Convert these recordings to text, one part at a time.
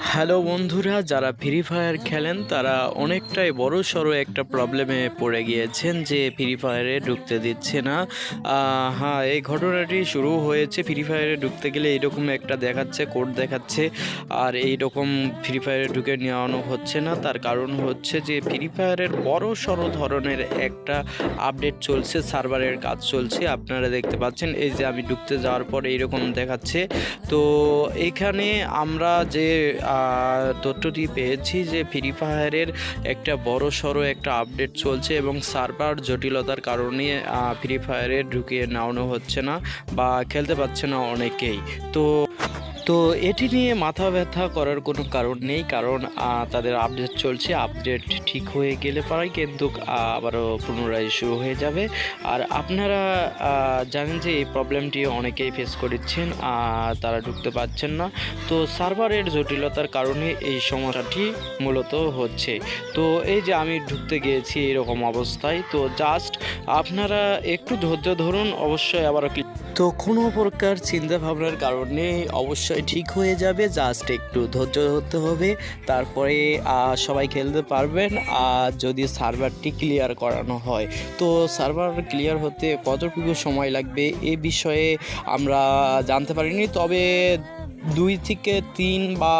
Hello বন্ধুরা, যারা free fire খেলেন তারা অনেকটাই বড়সড় একটা প্রবলেমে পড়ে গিয়েছেন যে ফ্রি ফায়ারে ঢুকতে দিচ্ছে না। হ্যাঁ, এই ঘটনাটি শুরু হয়েছে ফ্রি ফায়ারে ঢুকতে গেলে এইরকম একটা দেখাচ্ছে, কোড দেখাচ্ছে, আর এই রকম ফ্রি ফায়ারে ঢুকে নেওয়ানো হচ্ছে না। তার কারণ হচ্ছে যে ফ্রি ফায়ারের বড়সড় ধরনের একটা আপডেট চলছে, সার্ভারের কাজ চলছে। আপনারা দেখতে পাচ্ছেন, এই যে আমি ঢুকতে যাওয়ার পর এইরকম দেখাচ্ছে। তো এখানে আমরা যে তথ্যটি পেয়েছি যে ফ্রি ফায়ারের একটা বড়সড় একটা আপডেট চলছে এবং সার্ভার জটিলতার কারণে ফ্রি ফায়ারে ঢুকিয়ে নেওয়ানো হচ্ছে না বা খেলতে পারছে না অনেকেই। তো তো এটি নিয়ে মাথা ব্যথা করার কোনো কারণ নেই, কারণ তাদের আপডেট চলছে। আপডেট ঠিক হয়ে গেলে পরেই কিন্তু আবারও পুনরায় শুরু হয়ে যাবে। আর আপনারা জানেন যে এই প্রবলেমটি অনেকেই ফেস করছেন, তারা ঢুকতে পারছেন না। তো সার্ভারের জটিলতার কারণে এই সমস্যাটি মূলত হচ্ছে। তো এই যে আমি ঢুকতে গিয়েছি এরকম অবস্থায়, তো জাস্ট আপনারা একটু ধৈর্য ধরুন, অবশ্যই আবারও তো কোনো প্রকার চিন্তা ভাবনার কারণে অবশ্যই ঠিক হয়ে যাবে। জাস্ট একটু ধৈর্য ধরতে হবে, তারপরে সবাই খেলতে পারবেন। আর যদি সার্ভারটি ক্লিয়ার করানো হয়, তো সার্ভার ক্লিয়ার হতে কতটুকু সময় লাগবে এ বিষয়ে আমরা জানতে পারিনি, তবে 2 থেকে 3 বা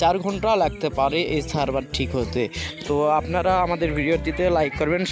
4 ঘন্টা লাগতে পারে এই সার্ভার ঠিক হতে। তো আপনারা আমাদের ভিডিওটিতে লাইক করবেন।